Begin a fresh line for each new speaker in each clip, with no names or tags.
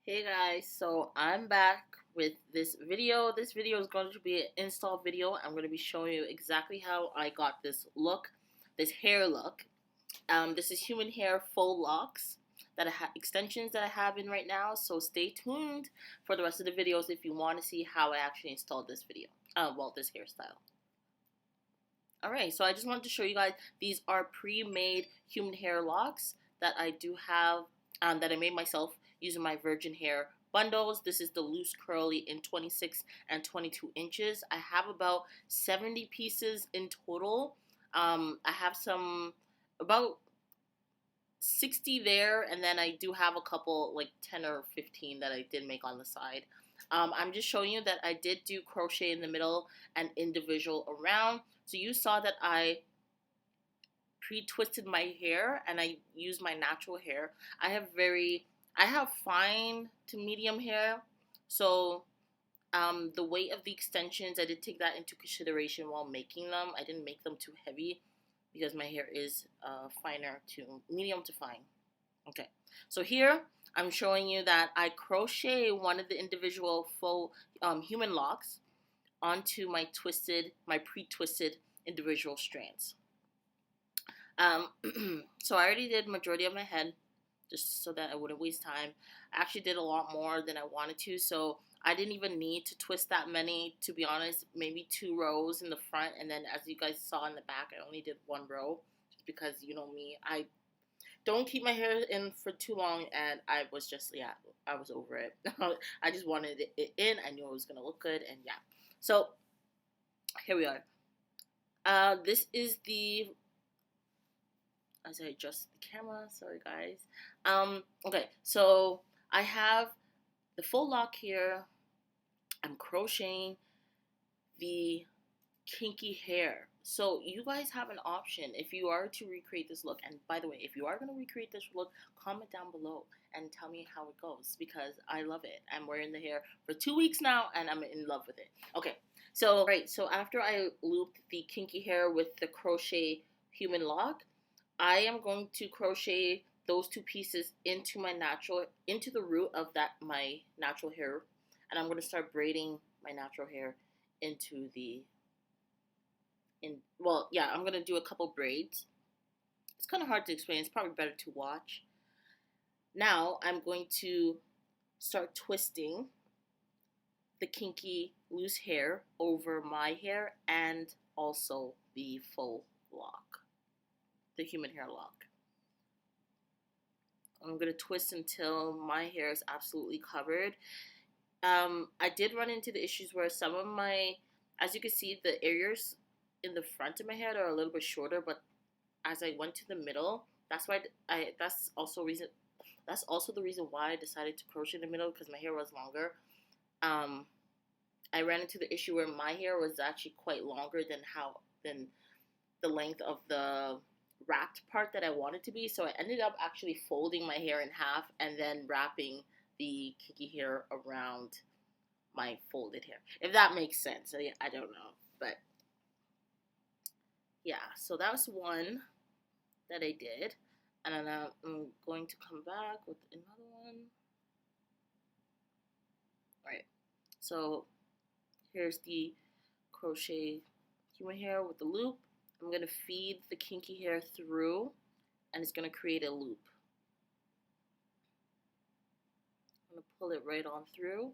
Hey guys, so I'm back with this video. This video is going to be an install video. I'm going to be showing you exactly how I got this look, this hair look. This is human hair faux locks that I have extensions that I have in right now. So stay tuned for the rest of the videos if you want to see how I actually installed this video. This hairstyle. Alright, so I just wanted to show you guys these are pre-made human hair locks that I do have that I made myself using my virgin hair bundles. This is the loose curly in 26 and 22 inches. I have about 70 pieces in total. I have some about 60 there, and then I do have a couple like 10 or 15 that I did make on the side. I'm just showing you that I did do crochet in the middle and individual around. So you saw that I pre-twisted my hair and I used my natural hair. I have fine to medium hair, so the weight of the extensions, I did take that into consideration while making them. I didn't make them too heavy because my hair is finer to medium to fine. Okay, so here I'm showing you that I crochet one of the individual faux human locks onto my pre-twisted individual strands. So I already did majority of my head just so that I wouldn't waste time. I actually did a lot more than I wanted to, so I didn't even need to twist that many, to be honest. Maybe 2 rows in the front, and then as you guys saw in the back, I only did 1 row just because, you know me, I don't keep my hair in for too long, and I was just, yeah, I was over it. I just wanted it in. I knew it was going to look good, and yeah. So here we are. This is the, as I adjust the camera, sorry guys. Okay, so I have the full lock here. I'm crocheting the kinky hair. So you guys have an option if you are to recreate this look. And by the way, if you are going to recreate this look, comment down below and tell me how it goes because I love it. I'm wearing the hair for 2 weeks now and I'm in love with it. Okay, so so after I looped the kinky hair with the crochet human lock, I am going to crochet those 2 pieces into the root of my natural hair, and I'm going to start braiding my natural hair into I'm going to do a couple braids. It's kind of hard to explain. It's probably better to watch. Now I'm going to start twisting the kinky loose hair over my hair and also the faux lock, the human hair lock. I'm going to twist until my hair is absolutely covered. I did run into the issues where some of as you can see, the areas in the front of my head are a little bit shorter, but as I went to the middle, that's also the reason why I decided to crochet in the middle, because my hair was longer. I ran into the issue where my hair was actually quite longer than the length of the wrapped part that I wanted to be, so I ended up actually folding my hair in half and then wrapping the kinky hair around my folded hair, if that makes sense. I don't know, but yeah, so that was one that I did, and then I'm going to come back with another one. Alright, so here's the crochet human hair with the loop. I'm going to feed the kinky hair through, and it's going to create a loop. I'm going to pull it right on through.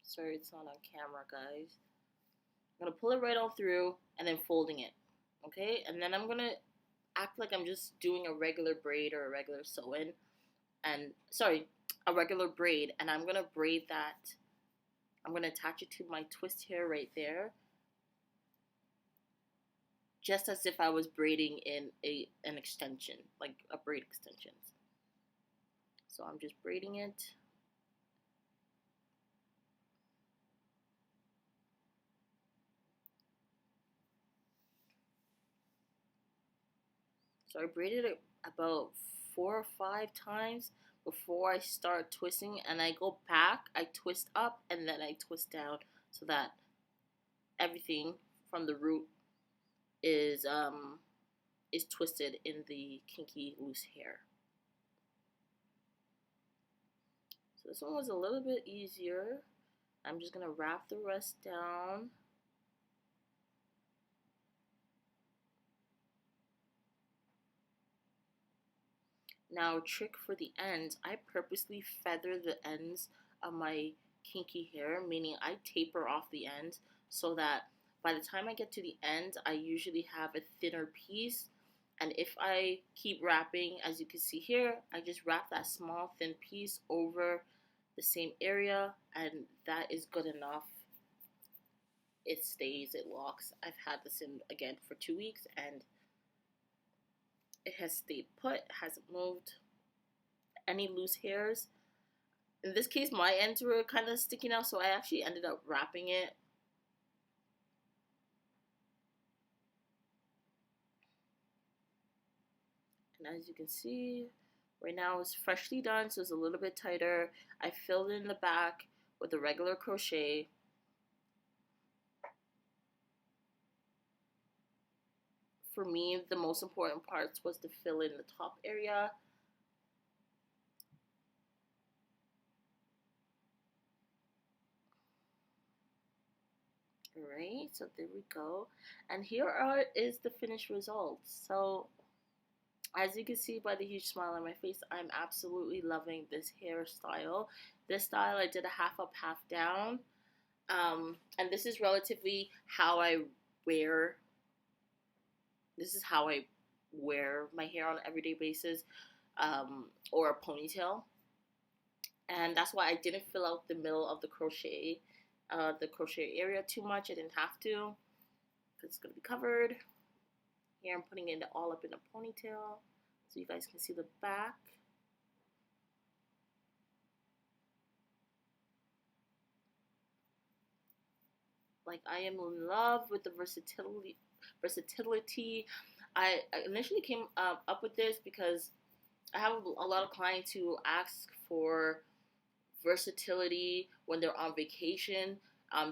Sorry, it's not on camera, guys. I'm going to pull it right on through and then folding it. Okay, and then I'm going to act like I'm just doing a regular braid or a regular sew-in. A regular braid, and I'm going to braid that. I'm going to attach it to my twist hair right there, just as if I was braiding in an extension, like a braid extension. So I'm just braiding it. So I braided it about 4 or 5 times before I start twisting, and I go back, I twist up, and then I twist down so that everything from the root is twisted in the kinky loose hair. This one was a little bit easier. I'm just going to wrap the rest down. Now, trick for the ends, I purposely feather the ends of my kinky hair, meaning I taper off the ends so that by the time I get to the end, I usually have a thinner piece. And if I keep wrapping, as you can see here, I just wrap that small thin piece over the same area, and that is good enough. It stays, it locks. I've had this in again for 2 weeks, and it has stayed put, hasn't moved. Any loose hairs, in this case my ends were kind of sticking out, so I actually ended up wrapping it. And as you can see, right now it's freshly done, so it's a little bit tighter. I filled in the back with a regular crochet. For me, the most important parts was to fill in the top area. Alright, so there we go. And here is the finished results. So as you can see by the huge smile on my face, I'm absolutely loving this hairstyle. This style I did a half up, half down. And this is relatively how I wear. This is how I wear my hair on an everyday basis, or a ponytail. And that's why I didn't fill out the middle of the crochet area too much. I didn't have to, because it's gonna be covered. Here I'm putting it all up in a ponytail so you guys can see the back. Like, I am in love with the versatility. I initially came up with this because I have a lot of clients who ask for versatility when they're on vacation.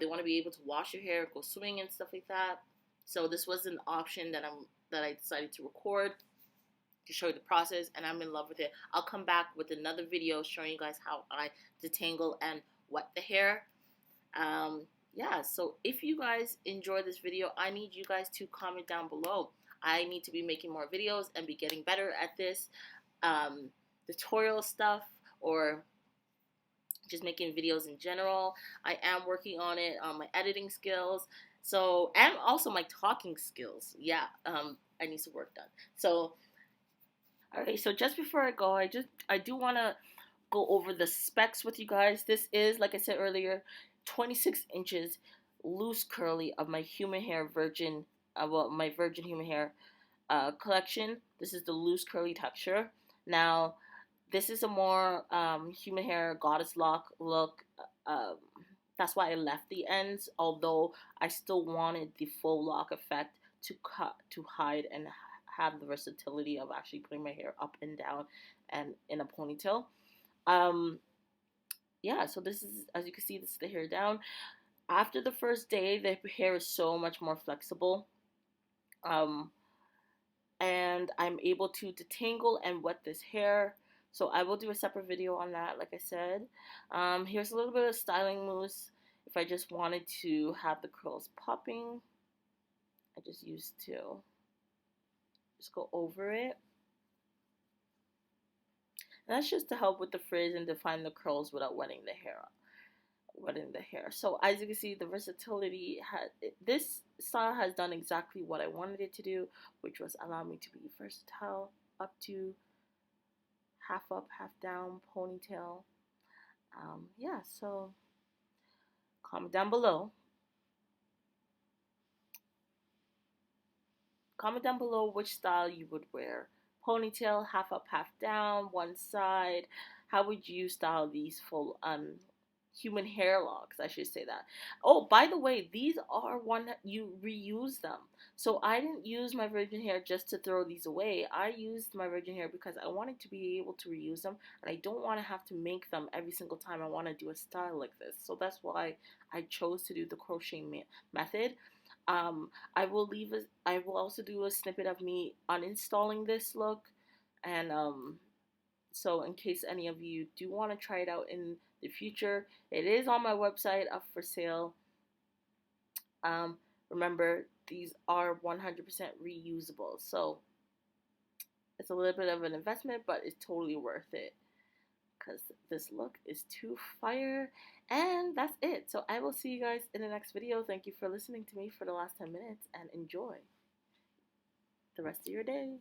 They want to be able to wash your hair, go swimming and stuff like that. So this was an option that I decided to record to show you the process, and I'm in love with it. I'll come back with another video showing you guys how I detangle and wet the hair. Yeah, so if you guys enjoy this video, I need you guys to comment down below. I need to be making more videos and be getting better at this tutorial stuff, or just making videos in general. I am working on it, on my editing skills, so, and also my talking skills. Yeah, I need some work done. So, alright, so just before I go, I do want to go over the specs with you guys. This is, like I said earlier, 26 inches loose curly of my human hair virgin, my virgin human hair collection. This is the loose curly texture. Now, this is a more human hair Goddess Loc look. That's why I left the ends, although I still wanted the full lock effect to hide and have the versatility of actually putting my hair up and down and in a ponytail. Yeah, so this is, as you can see, this is the hair down. After the first day, the hair is so much more flexible. And I'm able to detangle and wet this hair. So I will do a separate video on that, like I said. Here's a little bit of styling mousse. If I just wanted to have the curls popping, I just used to just go over it. And that's just to help with the frizz and define the curls without wetting the hair up. So as you can see, the versatility this style has done exactly what I wanted it to do, which was allow me to be versatile up to half up, half down ponytail. Yeah, so comment down below. Comment down below which style you would wear. Ponytail, half up, half down, one side. How would you style these full human hair locks? I should say that. Oh, by the way, these are one that you reuse them. So I didn't use my virgin hair just to throw these away. I used my virgin hair because I wanted to be able to reuse them, and I don't want to have to make them every single time I want to do a style like this. So that's why I chose to do the crochet method. I will also do a snippet of me uninstalling this look, and So in case any of you do want to try it out in the future, it is on my website up for sale. Remember, these are 100% reusable, so it's a little bit of an investment, but it's totally worth it because this look is too fire. And that's it. So I will see you guys in the next video. Thank you for listening to me for the last 10 minutes, and enjoy the rest of your day.